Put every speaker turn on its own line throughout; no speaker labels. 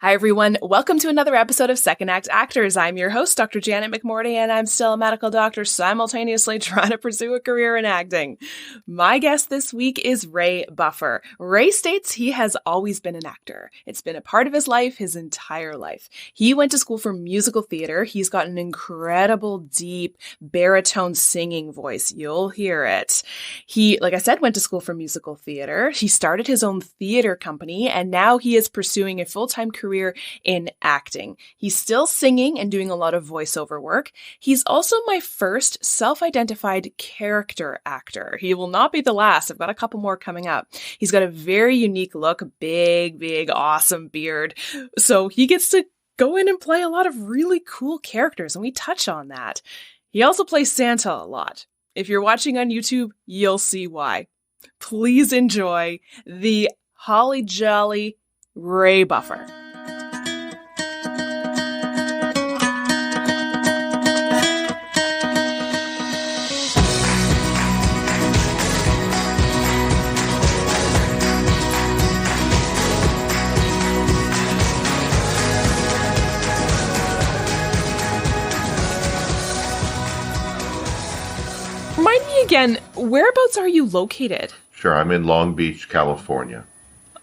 Hi, everyone. Welcome to another episode of Second Act Actors. I'm your host, Dr. Janet McMorty, and I'm still a medical doctor simultaneously trying to pursue a career in acting. My guest this week is Ray Buffer. Ray states he has always been an actor. It's been a part of his life, his entire life. He went to school for musical theater. He's got an incredible, deep, baritone singing voice. You'll hear it. He, like I said, went to school for musical theater. He started his own theater company, and now he is pursuing a full-time career in acting. He's still singing and doing a lot of voiceover work. He's also my first self-identified character actor. He will not be the last. I've got a couple more coming up. He's got a very unique look, big, awesome beard. So he gets to go in and play a lot of really cool characters, and we touch on that. He also plays Santa a lot. If you're watching on YouTube, you'll see why. Please enjoy the holly jolly Ray Buffer. Remind me again, whereabouts are you located?
Sure, I'm in Long Beach, California.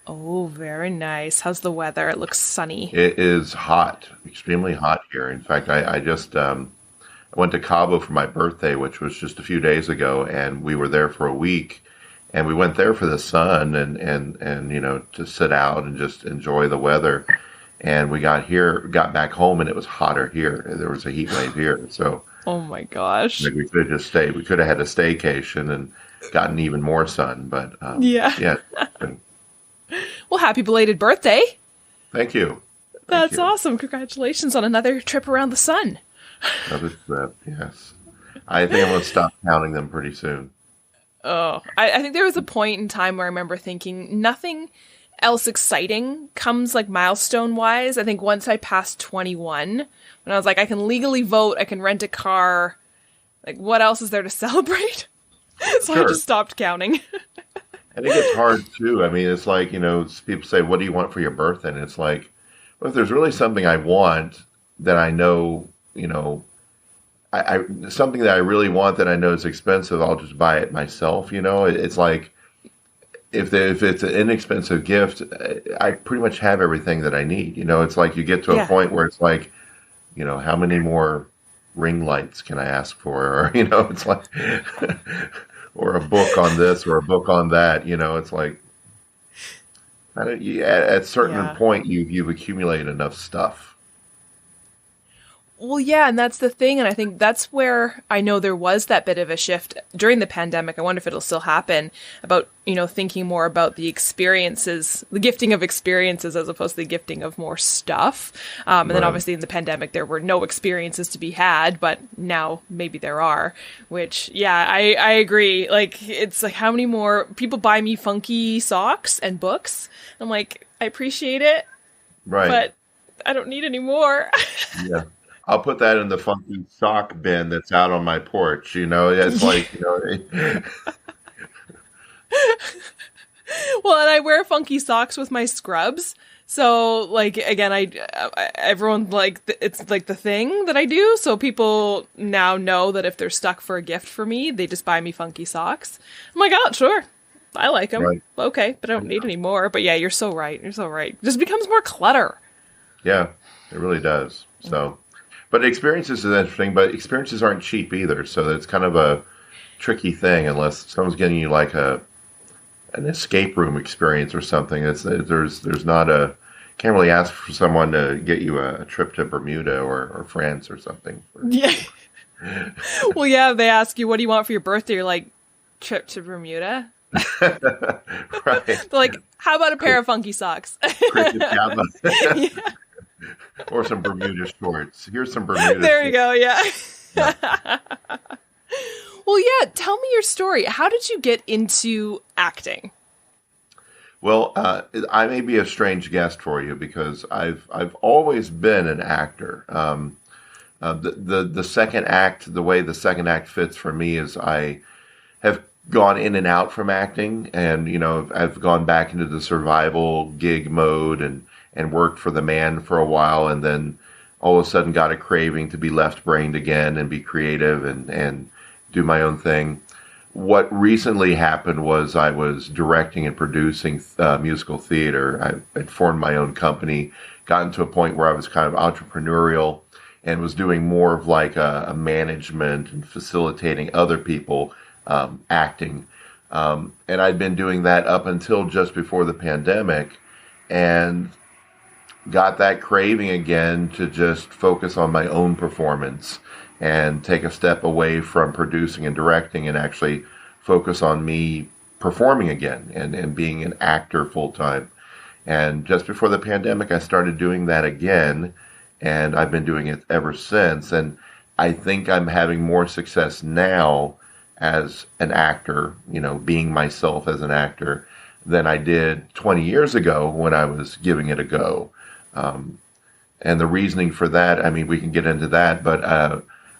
Oh, very nice. How's the weather? It looks sunny.
It is hot, extremely hot here. In fact, I just went to Cabo for my birthday, which was just a few days ago, and we were there for a week. And we went there for the sun and you know, to sit out and just enjoy the weather. And we got back home, and it was hotter here. There was a heat wave here, so.
Oh my gosh.
Maybe we could have just stayed. We could have had a staycation and gotten even more sun, but yeah.
Well, happy belated birthday.
Thank you.
That's awesome. Congratulations on another trip around the sun.
Another trip, yes. I think I'm going to stop counting them pretty soon.
Oh, I think there was a point in time where I remember thinking nothing else exciting comes like milestone wise. I think once I passed 21, when I was like, I can legally vote, I can rent a car. Like, what else is there to celebrate? So sure. I just stopped counting.
And it gets hard too. I mean, it's like, you know, people say, what do you want for your birthday? And it's like, well, if there's really something I want that I know, you know, I something that I really want that I know is expensive, I'll just buy it myself. You know, it's like, if it's an inexpensive gift, I pretty much have everything that I need. You know, it's like you get to a point where it's like, you know, how many more ring lights can I ask for? Or, you know, it's like, or a book on this or a book on that. You know, it's like, at a certain point, you've accumulated enough stuff.
Well, yeah, and that's the thing, and I think that's where I know there was that bit of a shift during the pandemic. I wonder if it'll still happen about, you know, thinking more about the experiences, the gifting of experiences as opposed to the gifting of more stuff. And then obviously in the pandemic, there were no experiences to be had, but now maybe there are, which, yeah, I agree. Like, it's like how many more people buy me funky socks and books. I'm like, I appreciate it, but I don't need any more.
Yeah. I'll put that in the funky sock bin that's out on my porch. You know, it's like, you know.
Well, and I wear funky socks with my scrubs. So, like, again, everyone, like, it's like the thing that I do. So people now know that if they're stuck for a gift for me, they just buy me funky socks. I'm like, oh, sure. I like them. Right. Okay, but I don't need any more. But yeah, you're so right. You're so right. It just becomes more clutter.
Yeah, it really does. So. But experiences is interesting, but experiences aren't cheap either. So it's kind of a tricky thing unless someone's getting you like an escape room experience or something. There's not a, can't really ask for someone to get you a trip to Bermuda or France or something.
Yeah. Well, yeah, they ask you, what do you want for your birthday? You're like, trip to Bermuda?
Right.
They're like, how about a pair of funky socks?
Yeah. Or some Bermuda shorts. Here's some Bermuda
There you
shorts.
go, yeah. Well, yeah, tell me your story. How did you get into acting?
Well, I may be a strange guest for you because I've always been an actor. The second act, the way the second act fits for me is I have gone in and out from acting, and you know I've gone back into the survival gig mode and and worked for the man for a while, and then all of a sudden got a craving to be left-brained again and be creative and do my own thing. What recently happened was I was directing and producing musical theater. I had formed my own company, gotten to a point where I was kind of entrepreneurial and was doing more of like a management and facilitating other people acting. And I'd been doing that up until just before the pandemic, and got that craving again to just focus on my own performance and take a step away from producing and directing and actually focus on me performing again and being an actor full time. And just before the pandemic, I started doing that again, and I've been doing it ever since. And I think I'm having more success now as an actor, being myself as an actor, than I did 20 years ago when I was giving it a go. And the reasoning for that, I mean, we can get into that, but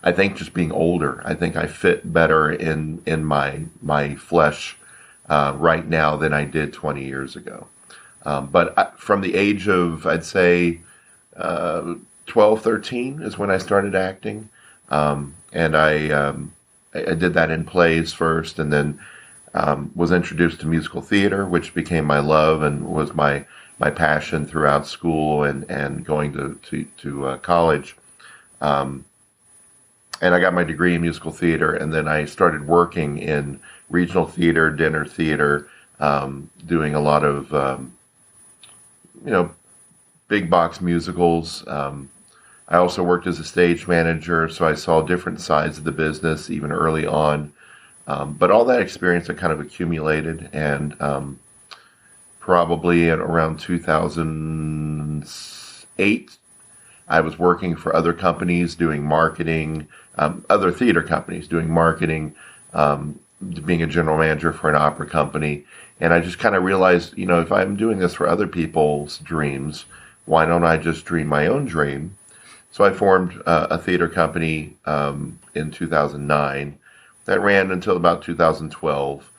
I think just being older, I think I fit better in my flesh right now than I did 20 years ago. But from the age of, I'd say, 12, 13 is when I started acting. And I did that in plays first, and then was introduced to musical theater, which became my love and was my passion throughout school and going to college. And I got my degree in musical theater, and then I started working in regional theater, dinner theater, doing a lot of, big box musicals. I also worked as a stage manager, so I saw different sides of the business even early on. But all that experience I kind of accumulated, and probably at around 2008, I was working for other companies doing marketing, other theater companies doing marketing, being a general manager for an opera company. And I just kind of realized, if I'm doing this for other people's dreams, why don't I just dream my own dream? So I formed a theater company in 2009 that ran until about 2012.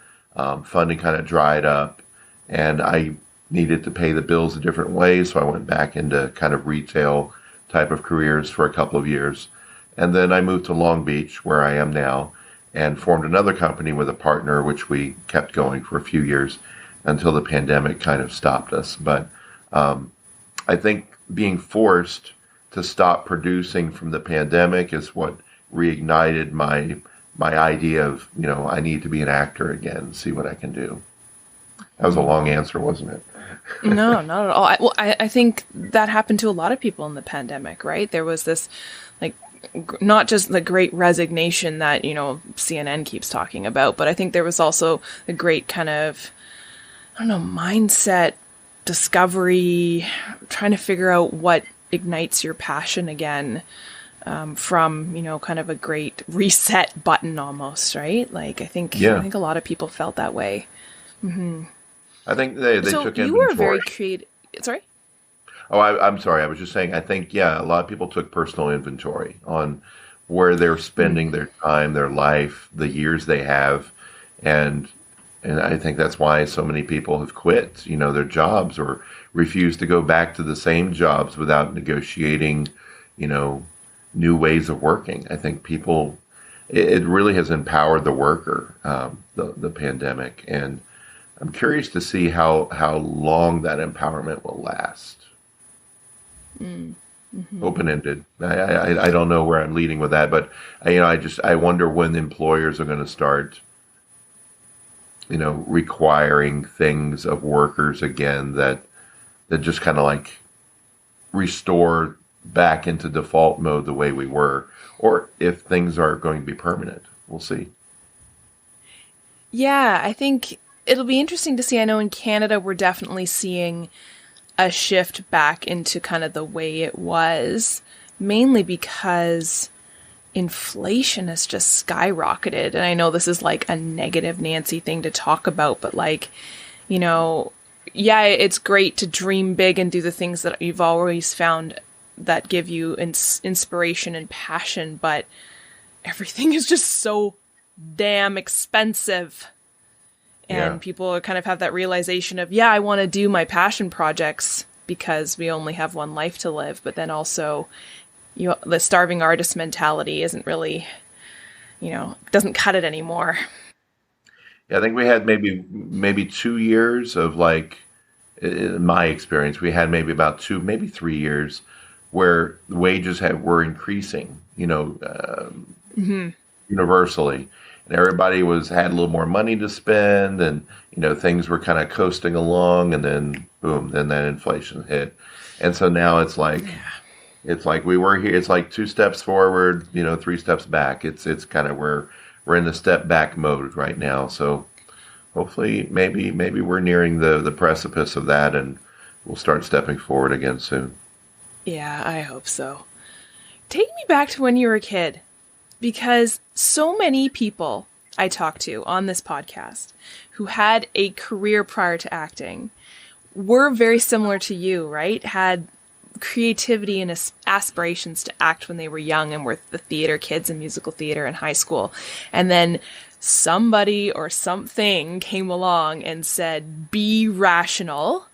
Funding kind of dried up, and I needed to pay the bills a different way, so I went back into kind of retail type of careers for a couple of years. And then I moved to Long Beach, where I am now, and formed another company with a partner, which we kept going for a few years until the pandemic kind of stopped us. But I think being forced to stop producing from the pandemic is what reignited my idea of, I need to be an actor again and see what I can do. That was a long answer, wasn't it?
No, not at all. I think that happened to a lot of people in the pandemic, right? There was this, not just the great resignation that, CNN keeps talking about, but I think there was also a great kind of, mindset discovery, trying to figure out what ignites your passion again, from, kind of a great reset button almost, right? I think a lot of people felt that way. Mm-hmm.
I think they
so
took
you
inventory.
were very creative. Sorry?
Oh, I'm sorry. I was just saying, I think, a lot of people took personal inventory on where they're spending their time, their life, the years they have. And I think that's why so many people have quit, their jobs or refused to go back to the same jobs without negotiating, new ways of working. I think it really has empowered the worker, the pandemic. And I'm curious to see how long that empowerment will last. Mm-hmm. Open-ended. I don't know where I'm leading with that, but I wonder when employers are going to start, requiring things of workers again that just kind of restore back into default mode the way we were, or if things are going to be permanent. We'll see.
Yeah, I think it'll be interesting to see. I know in Canada, we're definitely seeing a shift back into kind of the way it was, mainly because inflation has just skyrocketed. And I know this is a negative Nancy thing to talk about, but it's great to dream big and do the things that you've always found that give you inspiration and passion, but everything is just so damn expensive. And people kind of have that realization of, I want to do my passion projects, because we only have one life to live. But then also, the starving artist mentality isn't really, doesn't cut it anymore.
Yeah, I think we had maybe 2 years of like, in my experience, we had maybe about maybe 3 years where the wages were increasing, universally, and everybody had a little more money to spend, and things were kind of coasting along, and then boom, then that inflation hit, and so now it's like we were here. It's like 2 steps forward, 3 steps back. It's kind of we're in the step back mode right now. So hopefully, maybe we're nearing the precipice of that, and we'll start stepping forward again soon.
Yeah, I hope so. Take me back to when you were a kid, because so many people I talked to on this podcast who had a career prior to acting were very similar to you, right? Had creativity and aspirations to act when they were young and were the theater kids in musical theater in high school. And then somebody or something came along and said, be rational.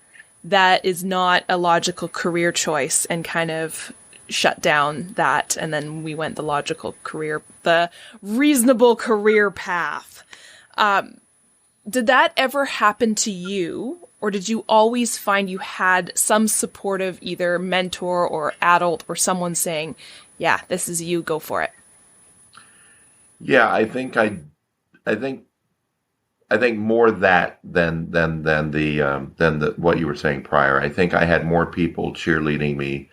That is not a logical career choice, and kind of shut down that. And then we went the reasonable career path. Did that ever happen to you? Or did you always find you had some supportive either mentor or adult or someone saying, yeah, this is you, go for it?
Yeah, I think more that than the what you were saying prior. I think I had more people cheerleading me,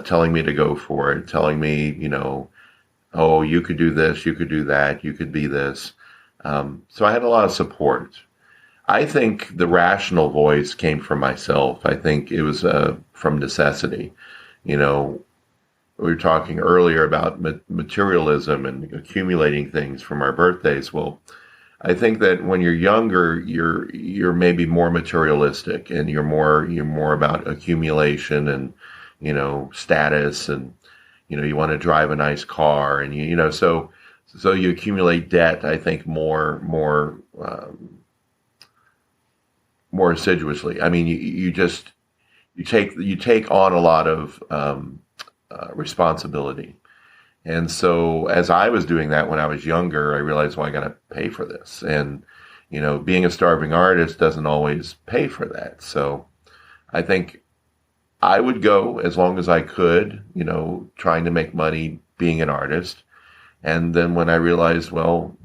telling me to go for it, telling me, oh, you could do this, you could do that, you could be this. So I had a lot of support. I think the rational voice came from myself. I think it was from necessity. We were talking earlier about materialism and accumulating things from our birthdays. Well, I think that when you're younger, you're maybe more materialistic, and you're more about accumulation and status, and you want to drive a nice car, and so you accumulate debt. I think more assiduously. I mean, you take on a lot of responsibility. And so as I was doing that when I was younger, I realized, well, I got to pay for this. And, being a starving artist doesn't always pay for that. So I think I would go as long as I could, trying to make money being an artist. And then when I realized, well,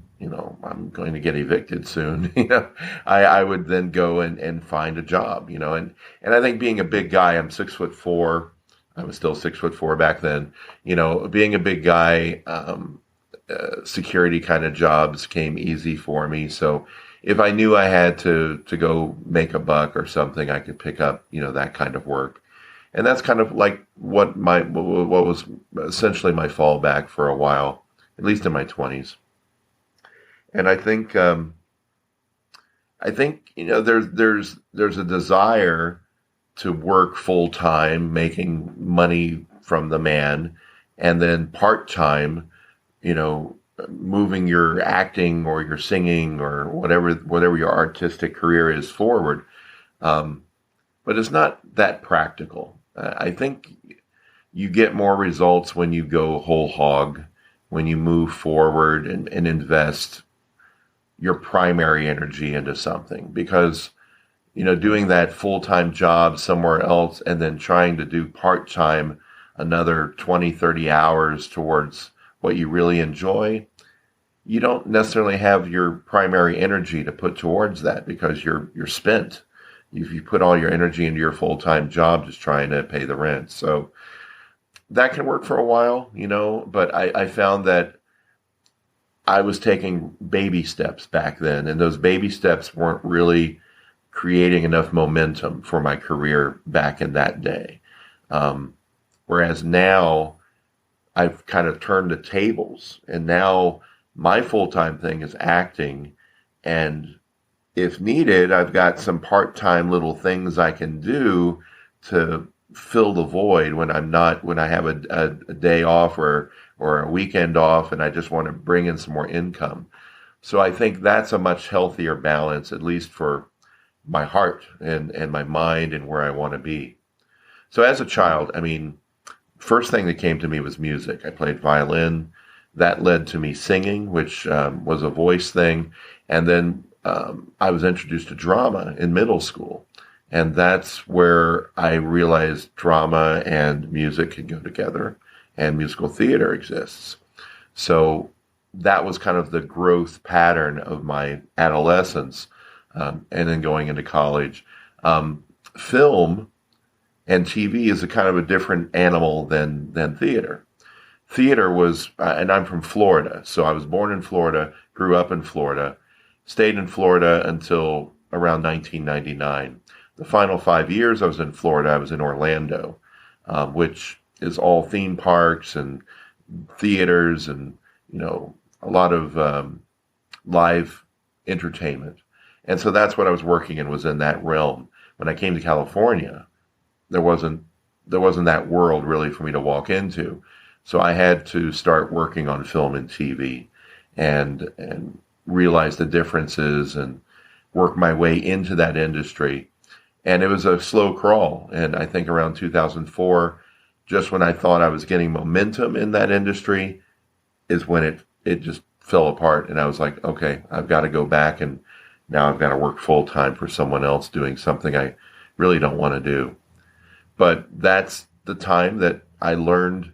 I'm going to get evicted soon, I would then go and find a job, and I think being a big guy, I'm 6'4". I was still 6'4" back then. Being a big guy, security kind of jobs came easy for me. So if I knew I had to go make a buck or something, I could pick up, that kind of work. And that's kind of like what was essentially my fallback for a while, at least in my 20s. And I think there's a desire to work full time, making money from the man, and then part time, moving your acting or your singing or whatever your artistic career is forward. But it's not that practical. I think you get more results when you go whole hog, when you move forward and invest your primary energy into something, because doing that full-time job somewhere else and then trying to do part-time another 20-30 hours towards what you really enjoy, you don't necessarily have your primary energy to put towards that, because you're spent. You put all your energy into your full-time job just trying to pay the rent. So that can work for a while, but I found that I was taking baby steps back then, and those baby steps weren't really creating enough momentum for my career back in that day. Whereas now I've kind of turned the tables, and now my full-time thing is acting, and if needed, I've got some part-time little things I can do to fill the void when I have a day off or a weekend off, and I just want to bring in some more income. So I think that's a much healthier balance, at least for my heart and my mind and where I want to be. So as a child, I mean, first thing that came to me was music. I played violin. That led to me singing, which was a voice thing. And then I was introduced to drama in middle school. And that's where I realized drama and music can go together and musical theater exists. So that was kind of the growth pattern of my adolescence, and then going into college. Film and TV is a kind of a different animal than theater. Theater was, and I'm from Florida, so I was born in Florida, grew up in Florida, stayed in Florida until around 1999. The final 5 years I was in Florida, I was in Orlando, which is all theme parks and theaters and, a lot of live entertainment. And so that's what I was working in, was in that realm. When I came to California, there wasn't that world really for me to walk into. So I had to start working on film and TV and realize the differences and work my way into that industry. And it was a slow crawl. And I think around 2004, just when I thought I was getting momentum in that industry, is when it just fell apart. And I was like, okay, I've got to go back, and now I've got to work full time for someone else doing something I really don't want to do. But that's the time that I learned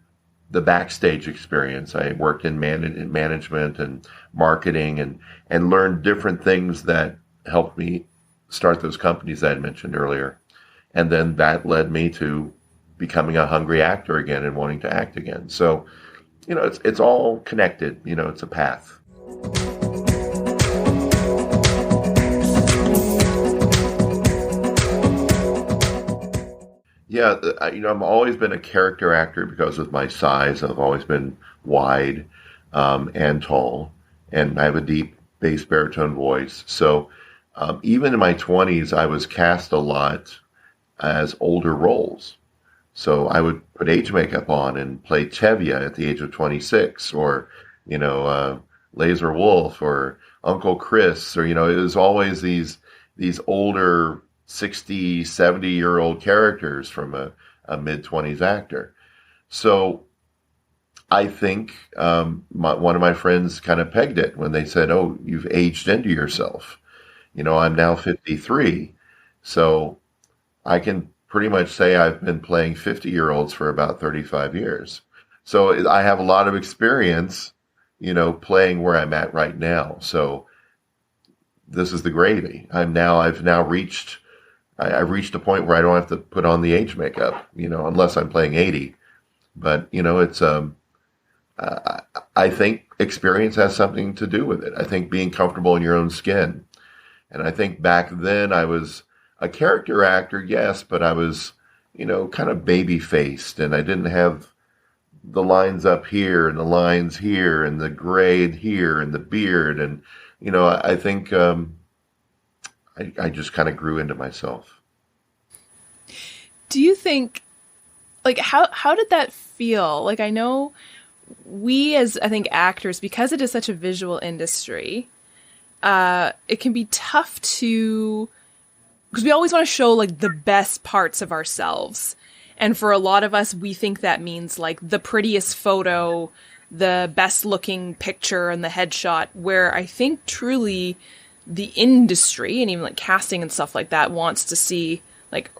the backstage experience. I worked in management and marketing and learned different things that helped me start those companies I had mentioned earlier. And then that led me to becoming a hungry actor again and wanting to act again. So, it's all connected. It's a path. Yeah, I've always been a character actor because of my size. I've always been wide and tall, and I have a deep bass baritone voice. So even in my 20s, I was cast a lot as older roles. So I would put age makeup on and play Tevye at the age of 26, or, Laser Wolf or Uncle Chris, or, it was always these older 60, 70-year-old characters from a mid-20s actor. So I think one of my friends kind of pegged it when they said, oh, you've aged into yourself. I'm now 53, so I can pretty much say I've been playing 50-year-olds for about 35 years. So I have a lot of experience, playing where I'm at right now. So this is the gravy. I've now reached a point where I don't have to put on the age makeup, unless I'm playing 80. But, it's, I think experience has something to do with it. I think being comfortable in your own skin. And I think back then I was a character actor, yes, but I was, kind of baby-faced, and I didn't have the lines up here and the lines here and the grade here and the beard. And, I think I just kind of grew into myself.
Do you think, how did that feel? I know we as, I think, actors, because it is such a visual industry, it can be tough because we always want to show the best parts of ourselves. And for a lot of us, we think that means the prettiest photo, the best looking picture and the headshot, where I think truly the industry and even casting and stuff like that wants to see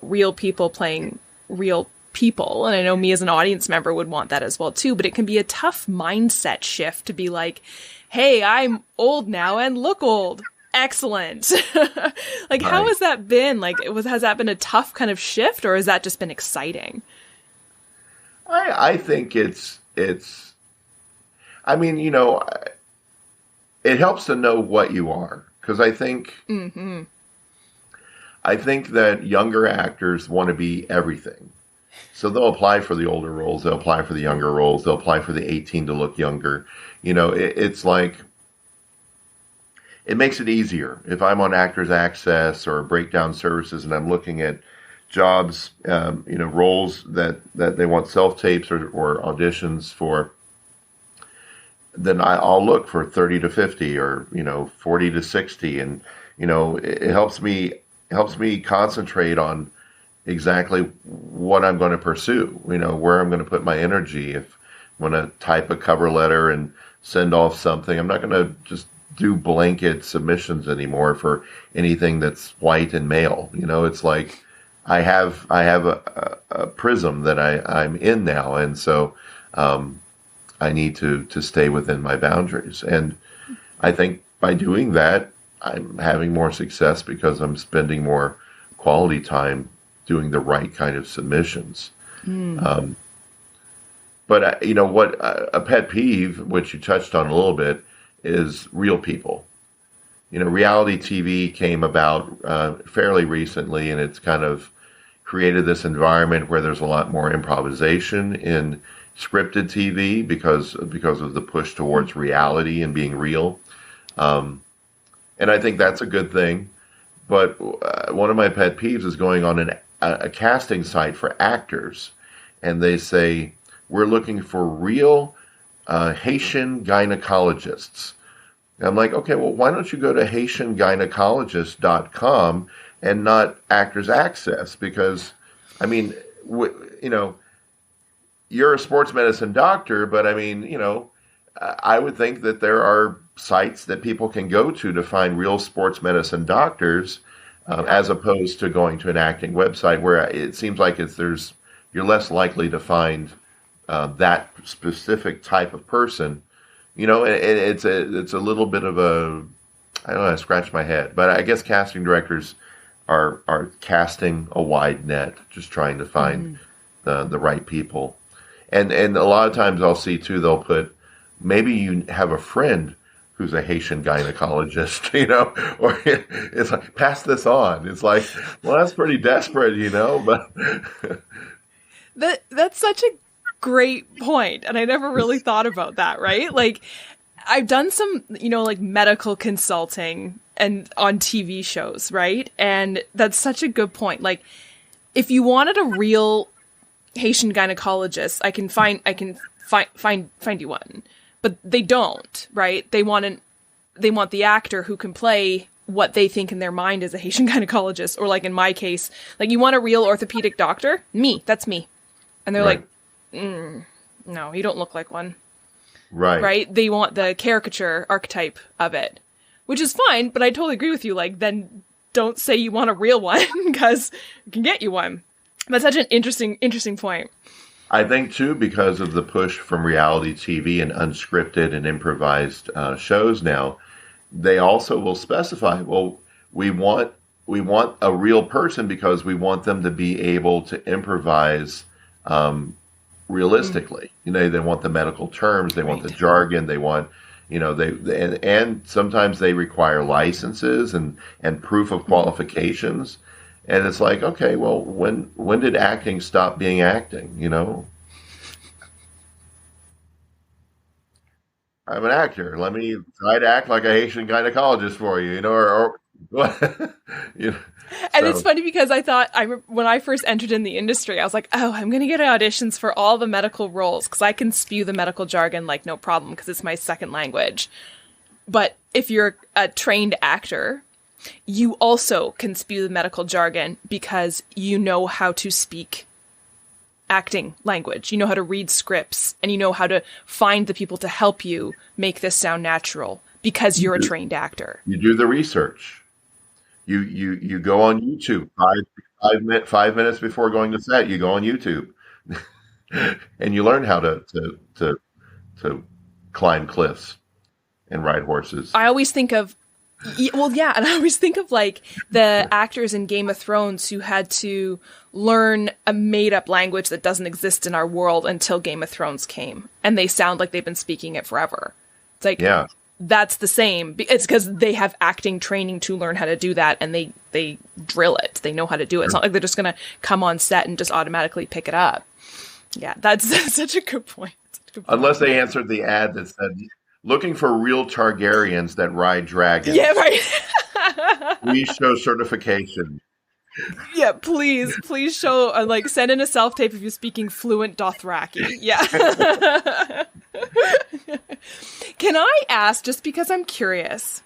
real people playing real people. And I know me as an audience member would want that as well too, but it can be a tough mindset shift to be hey, I'm old now and look old. Excellent. How has that been? Has that been a tough kind of shift, or has that just been exciting?
I think it's, I mean, it helps to know what you are. Cause I think, I think that younger actors want to be everything. So they'll apply for the older roles. They'll apply for the younger roles. They'll apply for the 18 to look younger. It's it makes it easier. If I'm on Actors Access or Breakdown Services and I'm looking at jobs, roles that they want self-tapes or auditions for, then I'll look for 30 to 50 or, 40 to 60. And, it helps me concentrate on, exactly what I'm going to pursue, where I'm going to put my energy. If I'm going to type a cover letter and send off something, I'm not going to just do blanket submissions anymore for anything that's white and male. It's like I have a prism that I'm in now, and so I need to stay within my boundaries. And I think by doing that, I'm having more success because I'm spending more quality time doing the right kind of submissions. Um, but what a pet peeve, which you touched on a little bit, is real people. Reality TV came about fairly recently, and it's kind of created this environment where there's a lot more improvisation in scripted TV because of the push towards reality and being real. Um, and I think that's a good thing. But one of my pet peeves is going on a casting site for actors, and they say, we're looking for real Haitian gynecologists. And I'm like, okay, well, why don't you go to HaitianGynecologist.com and not Actors Access? Because, I mean, you're a sports medicine doctor, but I mean, I would think that there are sites that people can go to find real sports medicine doctors, as opposed to going to an acting website where it seems like you're less likely to find that specific type of person. It's a little bit of I don't know, I scratch my head, but I guess casting directors are casting a wide net, just trying to find the right people. And a lot of times I'll see too, they'll put, maybe you have a friend who's a Haitian gynecologist, or it's like, pass this on. It's like, well, that's pretty desperate, but
That's such a great point, and I never really thought about that, right? Like, I've done some, like medical consulting and on TV shows, right? And that's such a good point. Like, if you wanted a real Haitian gynecologist, I can find you one. But they don't, right? They want the actor who can play what they think in their mind is a Haitian gynecologist, or like in my case, like, you want a real orthopedic doctor? That's me. And they're
right.
like, no, you don't look like one.
Right.
Right? They want the caricature archetype of it, which is fine, but I totally agree with you. Like, then don't say you want a real one, because I can get you one. That's such an interesting point.
I think too, because of the push from reality TV and unscripted and improvised shows now, they also will specify, well, we want a real person because we want them to be able to improvise realistically. They want the medical terms, they want the jargon, they want, and sometimes they require licenses and proof of qualifications. And it's like, okay, well, when did acting stop being acting? I'm an actor. Let me try to act like a Haitian gynecologist for you, or you know.
And it's
So
funny because I thought, when I first entered in the industry, I was like, oh, I'm going to get auditions for all the medical roles because I can spew the medical jargon like no problem because it's my second language. But if you're a trained actor, you also can spew the medical jargon because you know how to speak acting language. You know how to read scripts, and you know how to find the people to help you make this sound natural because you're a trained actor.
you do the research. You go on YouTube 5 minutes before going to set. You go on YouTube, and you learn how to climb cliffs and ride horses.
I always think of, well, yeah, and I always think of like the actors in Game of Thrones who had to learn a made-up language that doesn't exist in our world until Game of Thrones came, and they sound like they've been speaking it forever. It's like,
Yeah,
that's the same. It's because they have acting training to learn how to do that, and they drill it. They know how to do it. It's not like they're just going to come on set and just automatically pick it up. Yeah, that's such a good point. Such a good point.
unless they answered the ad that said, "Looking for real Targaryens that ride
Yeah,
dragons.
right.
Please show certification."
Yeah, please show, like, send in a self-tape if you're speaking fluent Dothraki. Yeah. Can I ask, just because I'm curious,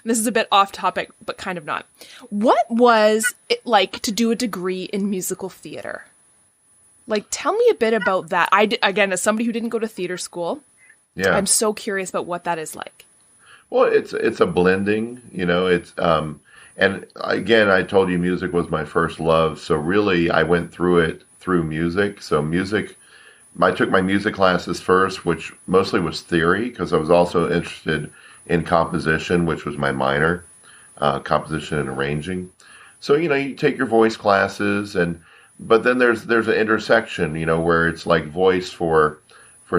This is a bit off topic, but kind of not. What was it like to do a degree in musical theater? Like, tell me a bit about that. Again, as somebody who didn't go to theater school,
Yeah.
I'm so curious about what that is like.
Well, it's a blending, and again, I told you music was my first love. So really, I went through it through music. So music, I took my music classes first, which mostly was theory because I was also interested in composition, which was my minor, composition and arranging. So, you take your voice classes but then there's an intersection, where it's like voice for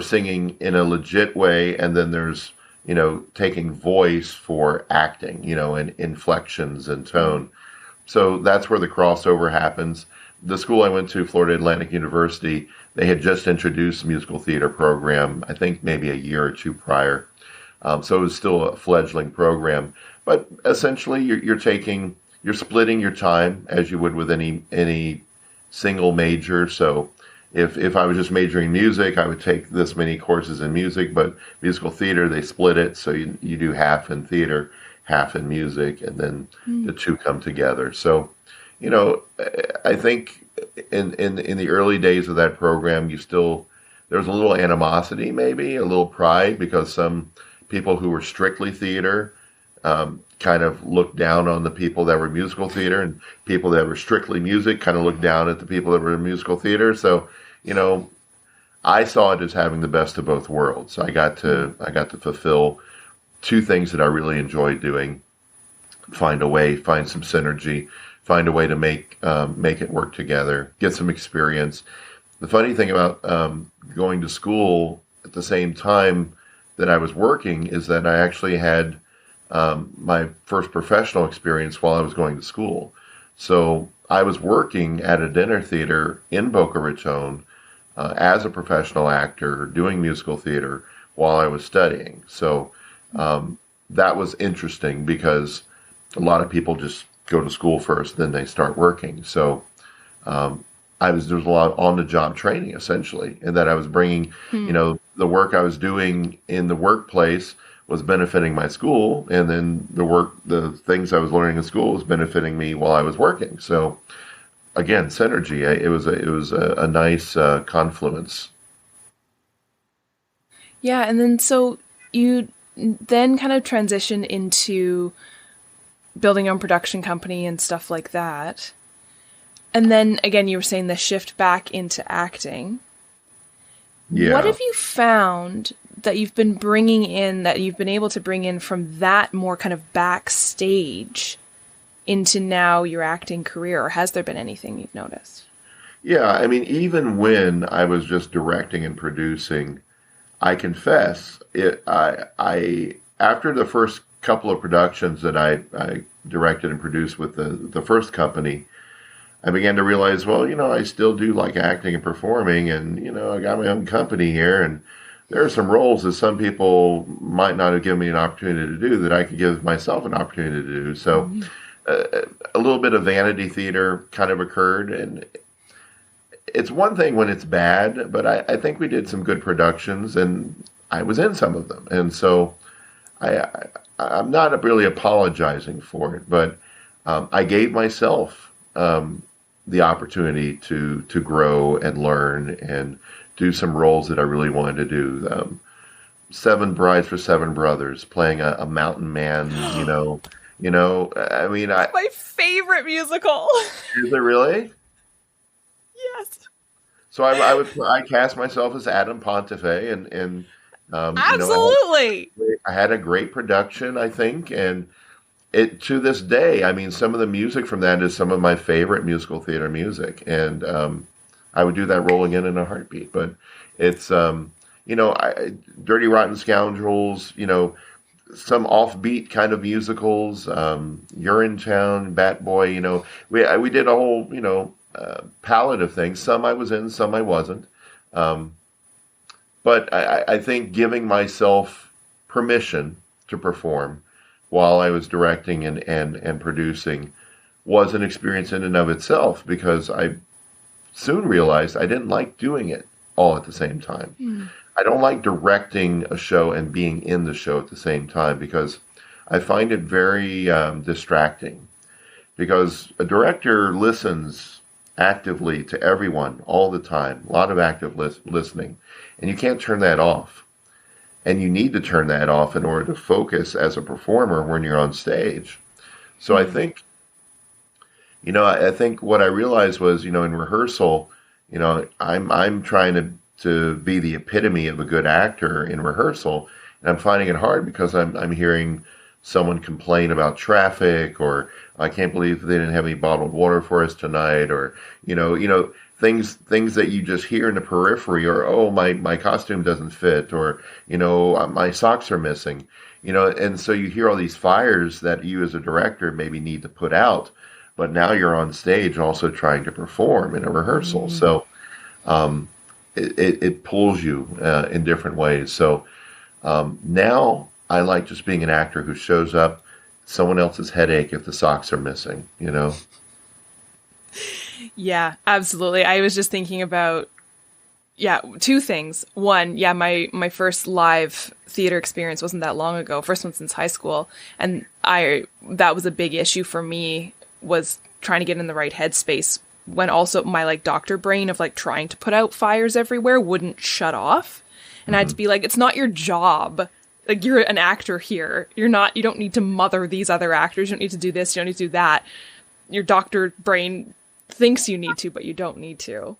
singing in a legit way. And then there's, taking voice for acting, and inflections and tone. So that's where the crossover happens. The school I went to, Florida Atlantic University, they had just introduced a musical theater program, I think maybe a year or two prior. So it was still a fledgling program. But essentially, you're splitting your time as you would with any single major. So if I was just majoring in music, I would take this many courses in music, but musical theater, they split it. So you do half in theater, half in music, and then the two come together. So, I think in the early days of that program, there's a little animosity, maybe a little pride, because some people who were strictly theater kind of looked down on the people that were musical theater, and people that were strictly music kind of looked down at the people that were in musical theater. So, I saw it as having the best of both worlds. I got to fulfill two things that I really enjoyed doing: find some synergy, find a way to make it work together, get some experience. The funny thing about going to school at the same time that I was working is that I actually had my first professional experience while I was going to school. So I was working at a dinner theater in Boca Raton as a professional actor doing musical theater while I was studying. So that was interesting because a lot of people just go to school first, then they start working. So there was a lot of on-the-job training, essentially, and that I was bringing, the work I was doing in the workplace was benefiting my school, and then the things I was learning in school was benefiting me while I was working. So again, synergy. It was a nice confluence.
Yeah, and then so you then kind of transition into building your own production company and stuff like that. And then again, you were saying the shift back into acting.
Yeah.
What have you found that you've been able to bring in from that more kind of backstage into now your acting career? Or has there been anything you've noticed?
Yeah, I mean, even when I was just directing and producing, I confess, I after the first couple of productions that I directed and produced with the first company, I began to realize, well, I still do like acting and performing, and, I got my own company here, and there are some roles that some people might not have given me an opportunity to do that I could give myself an opportunity to do. So a little bit of vanity theater kind of occurred, and it's one thing when it's bad, but I think we did some good productions, and I was in some of them. And so I'm not really apologizing for it, but I gave myself the opportunity to grow and learn and do some roles that I really wanted to do. Seven Brides for Seven Brothers, playing a mountain man, I mean,
my favorite musical.
Is it really?
Yes.
So I cast myself as Adam Pontife, and
absolutely,
I had a great production, I think, and it to this day, I mean, some of the music from that is some of my favorite musical theater music, and I would do that role again in a heartbeat. But it's Dirty Rotten Scoundrels, some offbeat kind of musicals, Urinetown, Bat Boy, we did a whole palette of things. Some I was in, some I wasn't. But I think giving myself permission to perform while I was directing and producing was an experience in and of itself, because I soon realized I didn't like doing it all at the same time. I don't like directing a show and being in the show at the same time, because I find it very distracting because a director listens actively to everyone all the time, a lot of active listening, and you can't turn that off. And you need to turn that off in order to focus as a performer when you're on stage. So I think, I think what I realized was, in rehearsal, I'm trying to be the epitome of a good actor in rehearsal, and I'm finding it hard because I'm hearing someone complain about traffic, or I can't believe they didn't have any bottled water for us tonight, or things that you just hear in the periphery, or oh, my costume doesn't fit, or my socks are missing, and so you hear all these fires that you as a director maybe need to put out, but now you're on stage also trying to perform in a rehearsal. So it pulls you in different ways. So now I like just being an actor who shows up someone else's headache if the socks are missing.
Yeah, absolutely. I was just thinking about, two things. One, my first live theater experience wasn't that long ago. First one since high school. And that was a big issue for me, was trying to get in the right headspace when also my doctor brain of trying to put out fires everywhere wouldn't shut off. And I had to be it's not your job. You're an actor here. You don't need to mother these other actors. You don't need to do this. You don't need to do that. Your doctor brain thinks you need to, but you don't need to.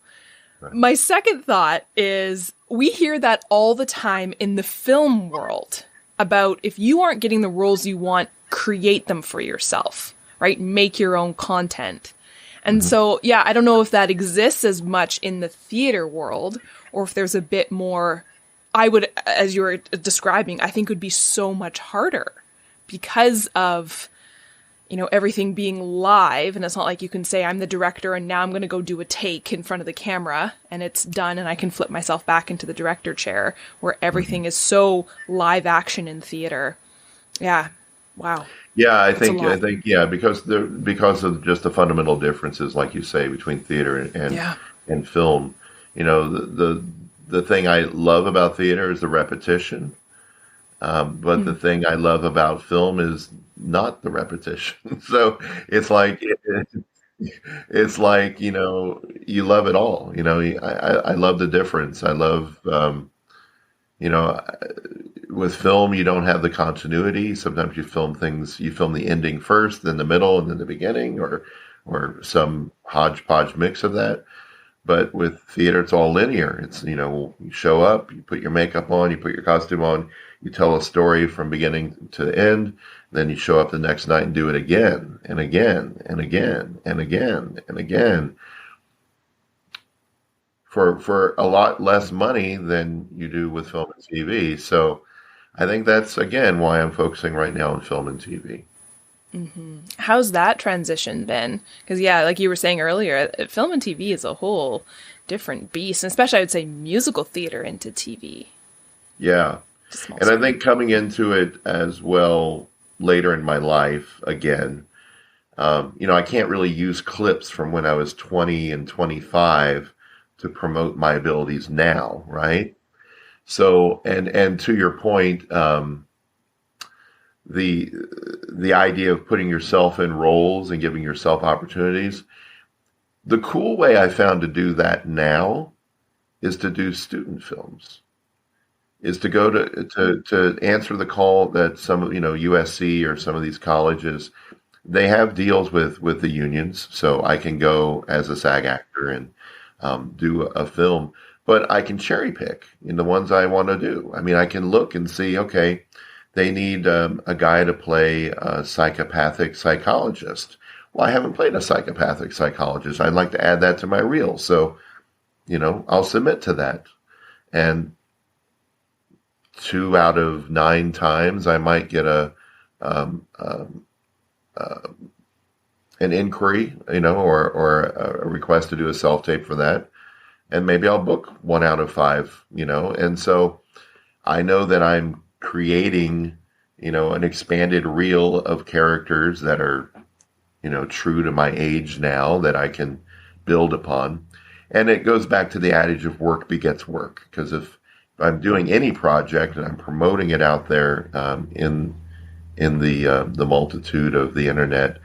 Right. My second thought is we hear that all the time in the film world about if you aren't getting the roles you want, create them for yourself, right? Make your own content. And so, I don't know if that exists as much in the theater world or if there's a bit more. I would, as you were describing, I think would be so much harder because of, everything being live. And it's not like you can say, I'm the director and now I'm going to go do a take in front of the camera and it's done and I can flip myself back into the director chair, where everything is so live action in theater. Yeah. Wow.
Yeah, I think because of just the fundamental differences, like you say, between theater and film. The thing I love about theater is the repetition, but the thing I love about film is not the repetition. So it's you love it all. I love the difference. I love with film, you don't have the continuity. Sometimes you film the ending first, then the middle, and then the beginning, or some hodgepodge mix of that. But with theater, it's all linear. It's, you show up, you put your makeup on, you put your costume on, you tell a story from beginning to end, then you show up the next night and do it again and again and again and again and again for a lot less money than you do with film and TV. So I think that's, again, why I'm focusing right now on film and TV.
Mm-hmm. How's that transition been? Because, like you were saying earlier, film and TV is a whole different beast, and especially I would say musical theater into TV.
Yeah. And I think coming into it as well later in my life, again, I can't really use clips from when I was 20 and 25 to promote my abilities now, right? So, and to your point, the idea of putting yourself in roles and giving yourself opportunities. The cool way I found to do that now is to do student films, is to go to answer the call that some, USC or some of these colleges, they have deals with the unions. So I can go as a SAG actor and do a film, but I can cherry pick in the ones I want to do. I mean, I can look and see, okay, they need a guy to play a psychopathic psychologist. Well, I haven't played a psychopathic psychologist. I'd like to add that to my reel. So, I'll submit to that. And 2 out of 9 times, I might get an inquiry, or a request to do a self-tape for that. And maybe I'll book 1 out of 5, And so I know that I'm creating, an expanded reel of characters that are, true to my age now that I can build upon. And it goes back to the adage of work begets work. Because if I'm doing any project and I'm promoting it out there in in the multitude of the internet,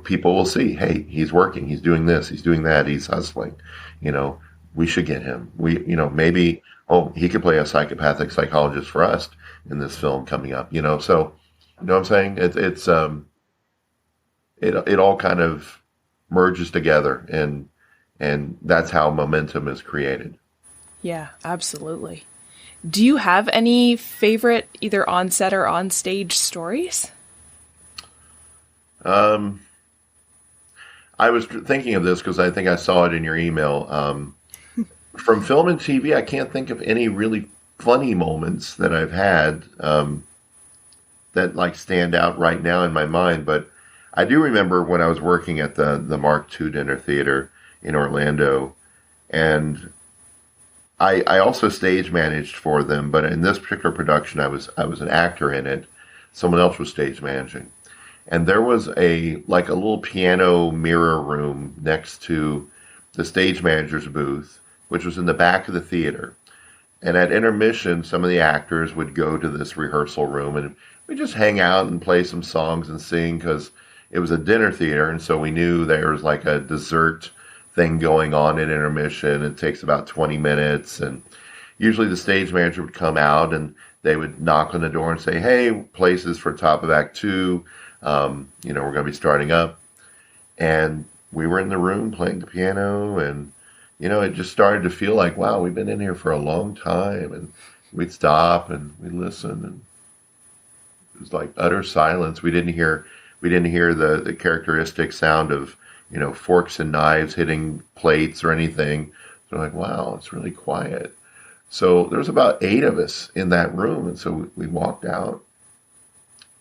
people will see, hey, he's working, he's doing this, he's doing that, he's hustling. You know, we should get him. Maybe, oh, he could play a psychopathic psychologist for us in this film coming up. So you know what I'm saying? It all kind of merges together, and that's how momentum is created.
Yeah, absolutely. Do you have any favorite either on set or on stage stories?
I was thinking of this because I think I saw it in your email. From film and TV, I can't think of any really funny moments that I've had that like stand out right now in my mind. But I do remember when I was working at the Mark II Dinner Theater in Orlando, and I also stage managed for them. But in this particular production, I was an actor in it. Someone else was stage managing. And there was a little piano mirror room next to the stage manager's booth, which was in the back of the theater. And at intermission, some of the actors would go to this rehearsal room, and we just hang out and play some songs and sing, because it was a dinner theater, and so we knew there was like a dessert thing going on at intermission. It takes about 20 minutes, and usually the stage manager would come out and they would knock on the door and say, hey, places for top of Act 2. We're going to be starting up. And we were in the room playing the piano, and, it just started to feel like, wow, we've been in here for a long time. And we'd stop and we'd listen, and it was like utter silence. We didn't hear the characteristic sound of, forks and knives hitting plates or anything. So like, wow, it's really quiet. So there was about 8 of us in that room. And so we walked out.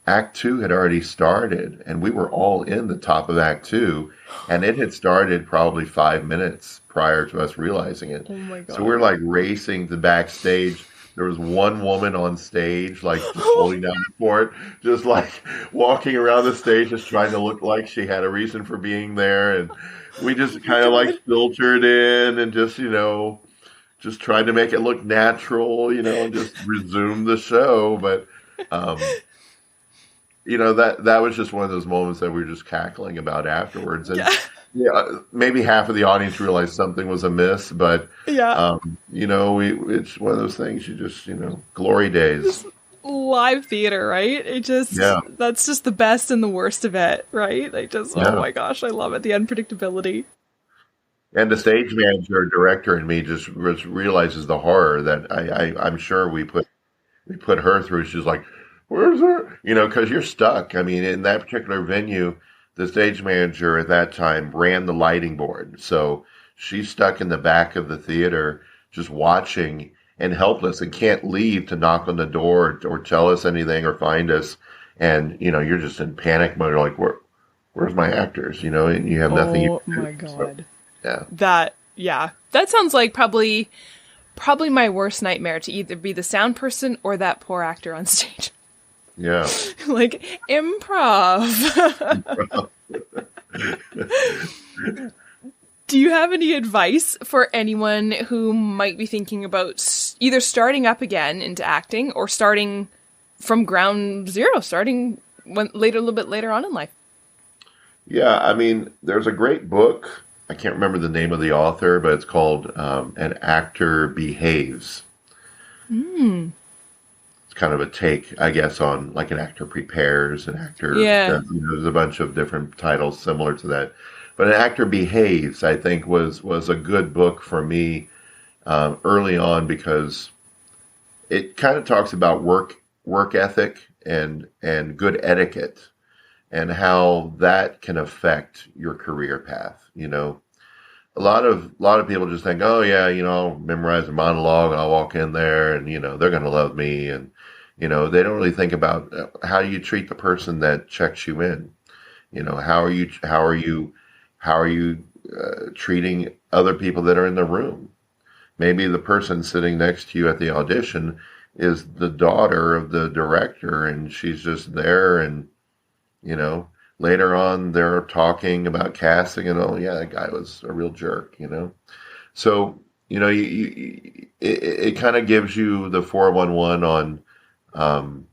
Act 2 had already started, and we were all in the top of Act 2, and it had started probably 5 minutes prior to us realizing it.
Oh my God.
So we're like racing to backstage. There was one woman on stage, like just holding down the fort, just like walking around the stage, just trying to look like she had a reason for being there. And we just kind of like filtered in and just tried to make it look natural, and just resume the show. But, that was just one of those moments that we were just cackling about afterwards. And maybe half of the audience realized something was amiss, but it's one of those things. You just glory days.
Just live theater, right? That's just the best and the worst of it, right? Oh my gosh, I love it. The unpredictability.
And the stage manager, director, and me just realizes the horror that I'm sure we put her through. She's like, where's her? Because you're stuck. I mean, in that particular venue, the stage manager at that time ran the lighting board. So she's stuck in the back of the theater just watching and helpless, and can't leave to knock on the door or tell us anything or find us. And, you're just in panic mode. You're like, where's my actors? And you have nothing.
Oh my God.
So, yeah.
That sounds like probably my worst nightmare, to either be the sound person or that poor actor on stage.
Yeah.
Like improv. Do you have any advice for anyone who might be thinking about either starting up again into acting, or starting from ground zero, starting a little bit later on in life?
Yeah, I mean, there's a great book. I can't remember the name of the author, but it's called An Actor Behaves. It's kind of a take, I guess, on like an actor prepares, an actor.
Yeah.
There's a bunch of different titles similar to that. But An Actor Behaves, I think, was a good book for me early on, because it kind of talks about work ethic and good etiquette, and how that can affect your career path. A lot of people just think, oh yeah, I'll memorize a monologue and I'll walk in there and they're going to love me, and they don't really think about how you treat the person that checks you in. How are you treating other people that are in the room? Maybe the person sitting next to you at the audition is the daughter of the director, and she's just there, and later on they're talking about casting, and oh yeah, that guy was a real jerk. So it kind of gives you the 411 on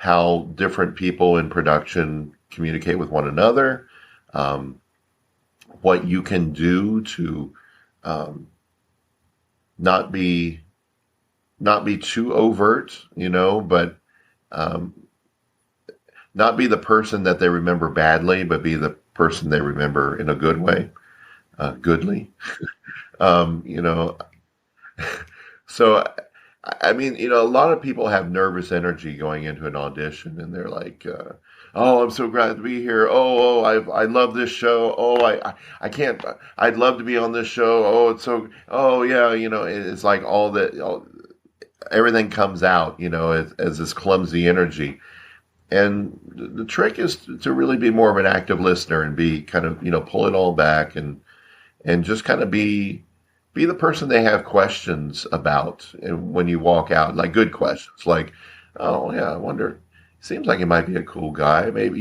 how different people in production communicate with one another, um, what you can do to um, not be not be too overt, but um, not be the person that they remember badly, but be the person they remember in a good way, goodly. Um, you know, so I mean, a lot of people have nervous energy going into an audition, and they're like, "Oh, I'm so glad to be here. I love this show. I can't. I'd love to be on this show. Oh, it's so. Oh, yeah. It's like all that. Everything comes out, as this clumsy energy. And the trick is to really be more of an active listener and be kind of, pull it all back and just kind of be the person they have questions about when you walk out, like good questions, like, oh yeah, I wonder, seems like he might be a cool guy. Maybe,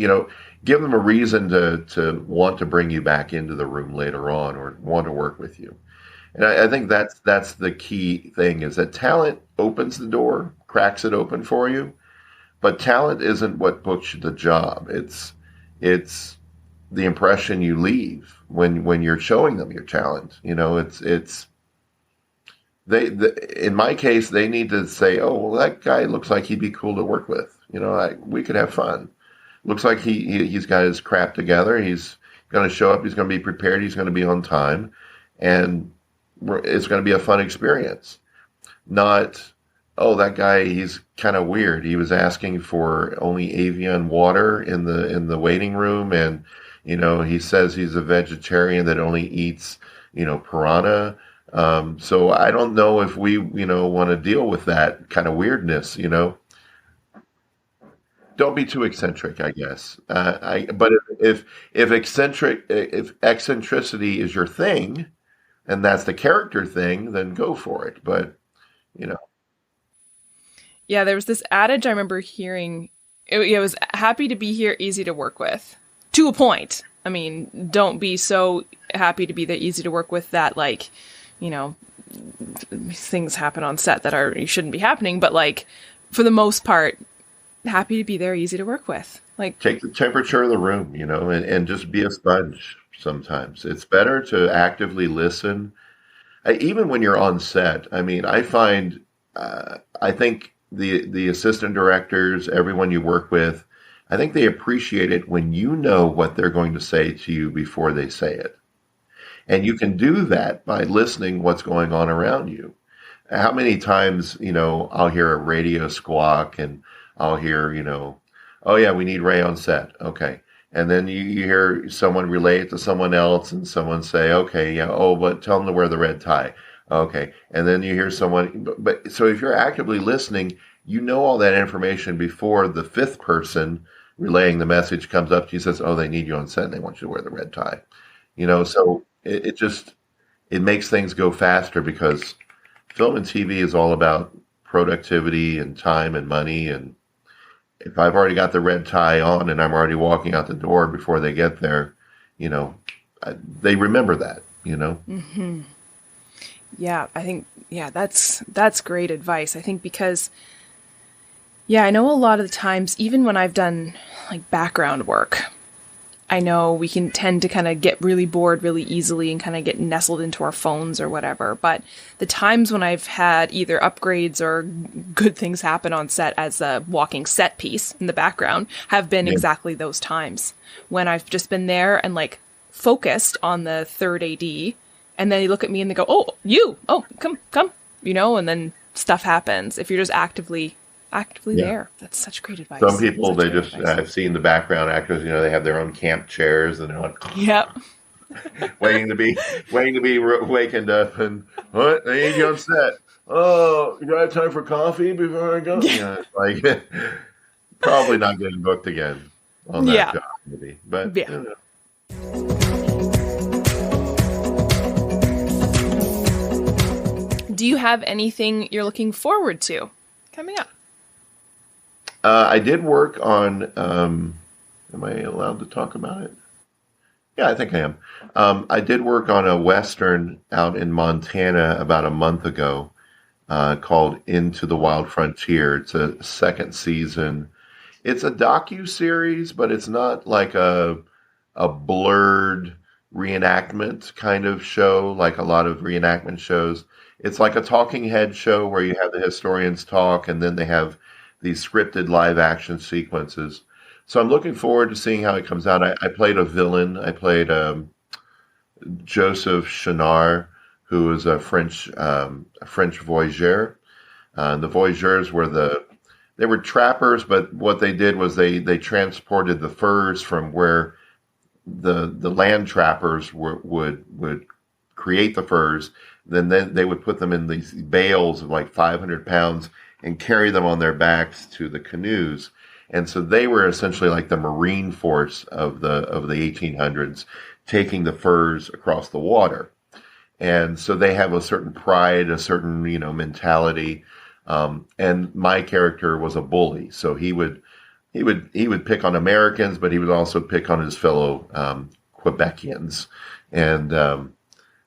give them a reason to want to bring you back into the room later on or want to work with you. And I think that's the key thing is that talent opens the door, cracks it open for you, but talent isn't what books you the job. It's the impression you leave when you're showing them your talent. It's in my case they need to say, oh well, that guy looks like he'd be cool to work with. We could have fun. Looks like he's got his crap together. He's going to show up. He's going to be prepared. He's going to be on time, and it's going to be a fun experience. Not, oh, that guy, he's kind of weird. He was asking for only Avian water in the waiting room, and he says he's a vegetarian that only eats piranha. So I don't know if we want to deal with that kind of weirdness. Don't be too eccentric, I guess. But if eccentricity is your thing, and that's the character thing, then go for it. But you know.
Yeah, there was this adage I remember hearing. It was happy to be here, easy to work with. To a point. I mean, don't be so happy to be that easy to work with that, like, things happen on set that you shouldn't be happening. But, like, for the most part, happy to be there, easy to work with. Like,
take the temperature of the room, and just be a sponge sometimes. It's better to actively listen. Even when you're on set, I mean, I think the assistant directors, everyone you work with, I think they appreciate it when you know what they're going to say to you before they say it. And you can do that by listening what's going on around you. How many times, I'll hear a radio squawk and I'll hear, oh yeah, we need Ray on set. Okay. And then you hear someone relay it to someone else and someone say, okay, yeah, oh, but tell them to wear the red tie. Okay. And then you hear someone, but so if you're actively listening, you know all that information before the fifth person relaying the message comes up to you and says, oh, they need you on set and they want you to wear the red tie. So it makes things go faster because film and TV is all about productivity and time and money. And if I've already got the red tie on and I'm already walking out the door before they get there, they remember that,
Mm-hmm. Yeah, I think, that's great advice. I think because, I know a lot of the times, even when I've done like background work, I know we can tend to kind of get really bored really easily and kind of get nestled into our phones or whatever. But the times when I've had either upgrades or good things happen on set as a walking set piece in the background have been exactly those times when I've just been there and like focused on the third AD. And then they look at me and they go, oh, come, and then stuff happens. If you're just actively there. That's such great advice.
Some people, I've seen the background actors, they have their own camp chairs and they're like,
yep.
waiting to be wakened up and what? They need you on set. Oh, you got time for coffee before I go? Like probably not getting booked again on that job, maybe. But
Do you have anything you're looking forward to coming up?
I did work on, am I allowed to talk about it? Yeah, I think I am. I did work on a Western out in Montana about a month ago called Into the Wild Frontier. It's a second season. It's a docu-series, but it's not like a blurred reenactment kind of show like a lot of reenactment shows. It's like a talking head show where you have the historians talk and then they have these scripted live action sequences. So I'm looking forward to seeing how it comes out. I played a villain. I played Joseph Chenard, who was a French voyageur. The voyageurs were they were trappers, but what they did was they transported the furs from where the land trappers would create the furs. Then they would put them in these bales of like 500 pounds and carry them on their backs to the canoes. And so they were essentially like the marine force of the 1800s, taking the furs across the water. And so they have a certain pride, a certain mentality. And my character was a bully, so he would pick on Americans, but he would also pick on his fellow Quebecians. And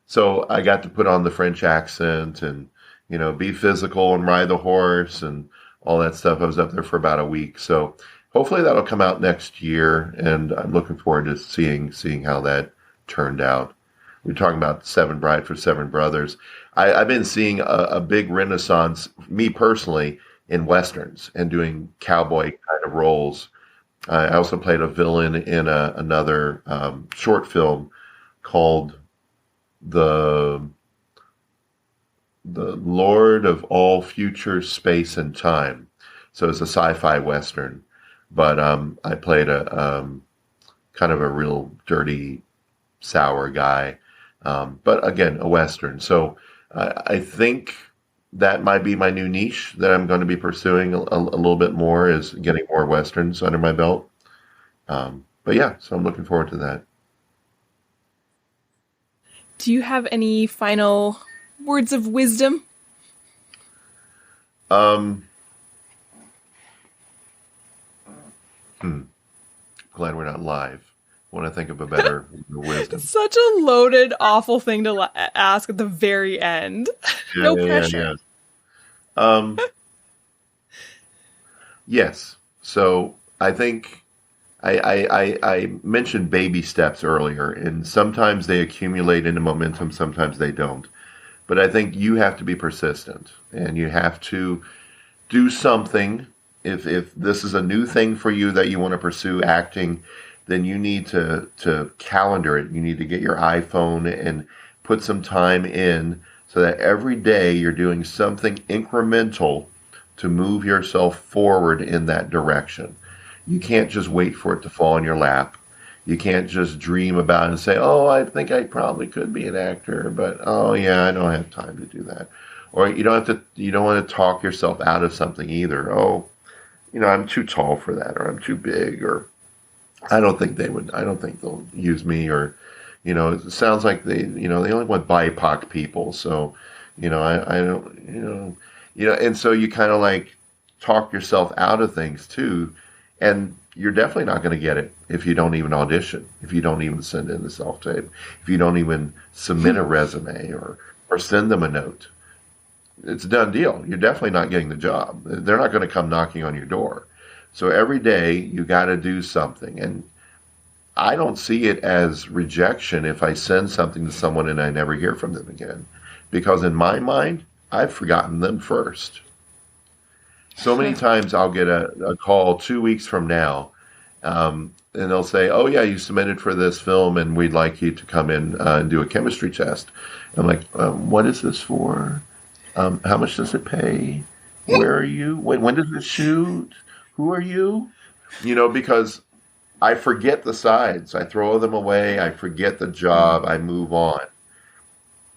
so I got to put on the French accent and be physical and ride the horse and all that stuff. I was up there for about a week, so hopefully that'll come out next year, and I'm looking forward to seeing how that turned out. We're talking about Seven Bride for Seven Brothers. I've been seeing a big renaissance, me personally, in Westerns and doing cowboy kind of roles. I also played a villain in another short film called the Lord of All Future Space and Time. So it's a sci-fi Western. But I played a kind of a real dirty, sour guy. But again, a Western. So I think that might be my new niche that I'm going to be pursuing a little bit more, is getting more Westerns under my belt. But yeah, so I'm looking forward to that.
Do you have any final words of wisdom?
Glad we're not live. Want to think of a better wisdom.
Such a loaded, awful thing to ask at the very end.
Yeah,
No pressure.
Yeah. Yes. So I think I mentioned baby steps earlier, and sometimes they accumulate into momentum, sometimes they don't. But I think you have to be persistent, and you have to do something. If this is a new thing for you that you want to pursue, acting, then you need to calendar it. You need to get your iPhone and put some time in so that every day you're doing something incremental to move yourself forward in that direction. You can't just wait for it to fall in your lap. You can't just dream about it and say, oh, I think I probably could be an actor, but oh yeah, I don't have time to do that. Or you don't want to talk yourself out of something either. Oh, I'm too tall for that, or I'm too big, or I don't think they'll use me, or, it sounds like they only want BIPOC people. So, I don't, and so you kind of like talk yourself out of things too. And you're definitely not going to get it if you don't even audition, if you don't even send in the self-tape, if you don't even submit a resume or send them a note. It's a done deal. You're definitely not getting the job. They're not going to come knocking on your door. So every day you got to do something. And I don't see it as rejection if I send something to someone and I never hear from them again. Because in my mind, I've forgotten them first. So many times I'll get a call 2 weeks from now, and they'll say, oh yeah, you submitted for this film and we'd like you to come in and do a chemistry test. I'm like, what is this for? How much does it pay? Where are you? When does it shoot? Who are you? Because I forget the sides. I throw them away. I forget the job. I move on.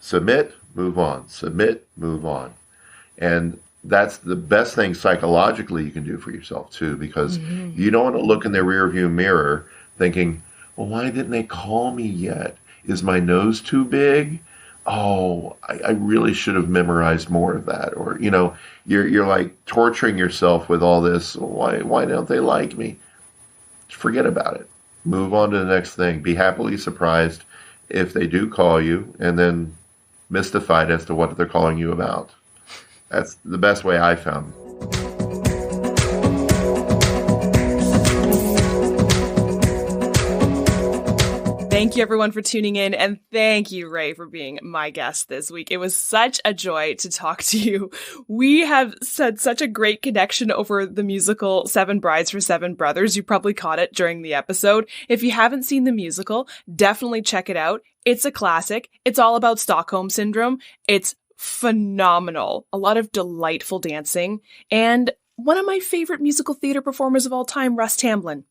Submit, move on. Submit, move on. And that's the best thing psychologically you can do for yourself too, because you don't want to look in the rearview mirror thinking, well, why didn't they call me yet? Is my nose too big? Oh, I really should have memorized more of that. Or, you're like torturing yourself with all this. Why don't they like me? Forget about it. Move on to the next thing. Be happily surprised if they do call you, and then mystified as to what they're calling you about. That's the best way I found.
Thank you everyone for tuning in, and thank you, Ray, for being my guest this week. It was such a joy to talk to you. We have had such a great connection over the musical Seven Brides for Seven Brothers. You probably caught it during the episode. If you haven't seen the musical, definitely check it out. It's a classic. It's all about Stockholm Syndrome. It's phenomenal. A lot of delightful dancing, and one of my favorite musical theater performers of all time, Russ Tamblyn.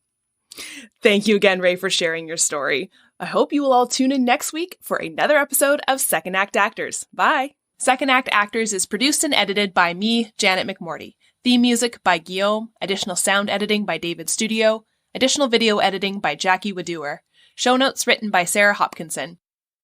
Thank you again, Ray, for sharing your story. I hope you will all tune in next week for another episode of Second Act Actors. Bye! Second Act Actors is produced and edited by me, Janet McMorty. Theme music by Guillaume. Additional sound editing by David Studio. Additional video editing by Jackie Wadoer. Show notes written by Sarah Hopkinson.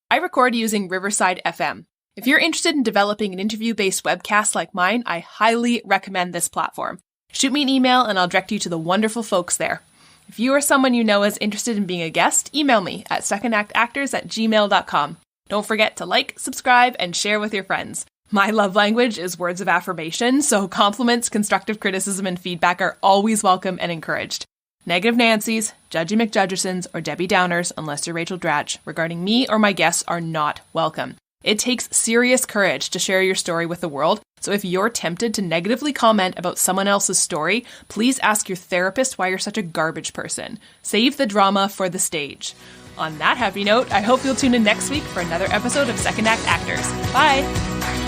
I record using Riverside FM. If you're interested in developing an interview-based webcast like mine, I highly recommend this platform. Shoot me an email and I'll direct you to the wonderful folks there. If you or someone you know is interested in being a guest, email me at secondactactors@gmail.com. Don't forget to like, subscribe, and share with your friends. My love language is words of affirmation, so compliments, constructive criticism, and feedback are always welcome and encouraged. Negative Nancys, Judgy McJudgersons, or Debbie Downers, unless you're Rachel Dratch, regarding me or my guests are not welcome. It takes serious courage to share your story with the world, so if you're tempted to negatively comment about someone else's story, please ask your therapist why you're such a garbage person. Save the drama for the stage. On that happy note, I hope you'll tune in next week for another episode of Second Act Actors. Bye!